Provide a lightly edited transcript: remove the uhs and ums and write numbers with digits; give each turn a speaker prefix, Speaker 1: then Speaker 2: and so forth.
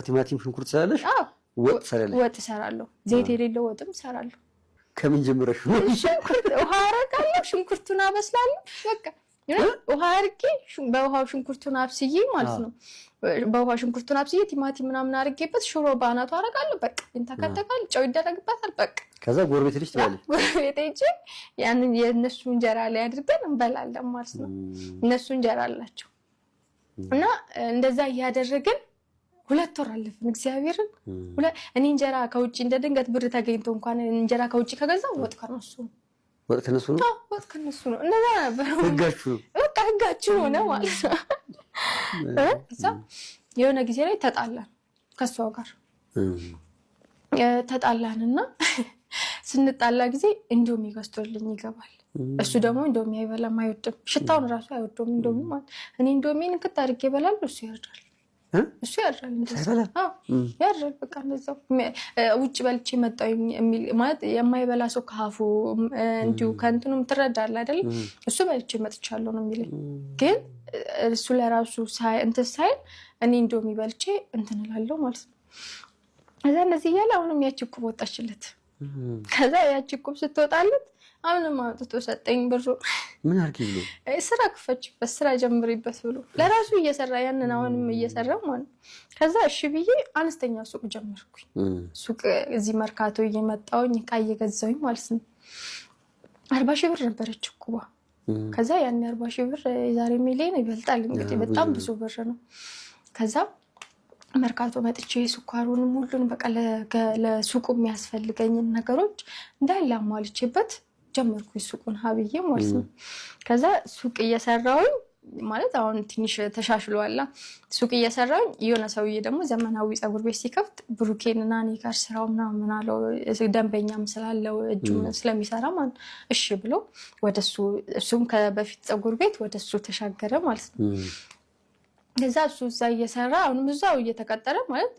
Speaker 1: ቲማቲም ሽንኩርት ሰራለሽ? ወጥ ሰራለሽ?
Speaker 2: ወጥ ሰራለሁ። ዘይት የሌለው ወጥም ሰራለሁ።
Speaker 1: ከምን ጀምረሽ ነው?
Speaker 2: ሽንኩርት ውሃ አረጋለሁ፣ ሽንኩርቱን አበስላለሁ። በቃ ውሃ አርጌ በውሃው ሽንኩርቱን አብስዬ ማለት ነው። በውሃው ሽንኩርቱን አብስዬ ቲማቲም ምናምን አርጌበት ሽሮ ባናቱ አረጋለሁ። በቃ ይንተከተካል፣ ጨው ይደረግበታል። በቃ
Speaker 1: ከዛ ጎረቤት ልጅ ትላለች።
Speaker 2: ጎረቤት ልጅ ያንን የነሱ እንጀራ ላይ አድርገን እንበላለን ማለት ነው። እነሱ እንጀራ አላቸው እና እንደዛ እያደረግን 2 ወር አለፈን። እግዚአብሔርን እኔ እንጀራ ከውጪ እንደ ድንገት ብር ተገኝቶ እንኳን እንጀራ ከውጪ ከገዛው ወጥ ከነሱ ነው።
Speaker 1: ወጥ ከነሱ ነው?
Speaker 2: ወጥ ከነሱ ነው። እንደዛ ነበር።
Speaker 1: ህጋችሁ ነው።
Speaker 2: በቃ ህጋችሁ ሆነ ማለት ነው። እዛ የሆነ ጊዜ ላይ ተጣላን ከሷ ጋር ተጣላንና ስንጣላ ጊዜ እንዶሚ ገዝቶልኝ ይገባል። እሱ ደግሞ እንዶሚ አይበላም፣ አይወድም። ሽታውን ራሱ አይወድም እንዶሚ ማለት። እኔ እንዶሚን እንክት አድርጌ እበላለሁ፣ እሱ ያርዳል። እሱ ያርዳል እንደዛ። ያርዳል በቃ እንደዛው። ውጭ በልቼ መጣሁ የሚል ማለት የማይበላ ሰው ካፉ እንዲሁ ከእንትኑም ትረዳለህ አይደል? እሱ በልቼ መጥቻለሁ ነው የሚለኝ። ግን እሱ ለራሱ እንትን ሳይል እኔ እንዶሚ በልቼ እንትን እላለሁ ማለት ነው። ከዛ እንደዚህ እያለ አሁንም ያቺ እቁብ ወጣችለት። ከዛ ያቺ እቁብ ስትወጣለት አሁንም አውጥቶ ሰጠኝ ብሩ።
Speaker 1: ምን አርጊ ብሎ?
Speaker 2: ስራ ክፈችበት፣ ስራ ጀምሪበት ብሎ ለራሱ እየሰራ ያንን አሁንም እየሰራ ማለት። ከዛ እሺ ብዬ አነስተኛ ሱቅ ጀመርኩኝ። ሱቅ እዚህ መርካቶ እየመጣሁኝ ዕቃ እየገዛሁኝ ማለት ነው። 40,000 ብር ነበረች እቁባ። ከዛ ያን 40,000 ብር የዛሬ ሚሊዮን ይበልጣል እንግዲህ፣ በጣም ብዙ ብር ነው። ከዛ መርካቶ መጥቼ ስኳሩንም ሁሉን በቃ ለሱቁ የሚያስፈልገኝን ነገሮች እንዳለ አሟልቼበት ጀመርኩኝ ሱቁን ሀብዬ ማለት ነው። ከዛ ሱቅ እየሰራሁኝ ማለት አሁን ትንሽ ተሻሽሏል። ሱቅ እየሰራሁኝ የሆነ ሰውዬ ደግሞ ዘመናዊ ፀጉር ቤት ሲከፍት ብሩኬንና እኔ ጋር ስራው ምናምን አለው፣ ደንበኛም ስላለው እጁ ስለሚሰራ ማለት እሺ ብሎ ወደሱ እሱም ከበፊት ፀጉር ቤት ወደሱ ተሻገረ ማለት ነው። ከዛ እሱ እዛ እየሰራ አሁንም እዛው እየተቀጠረ ማለት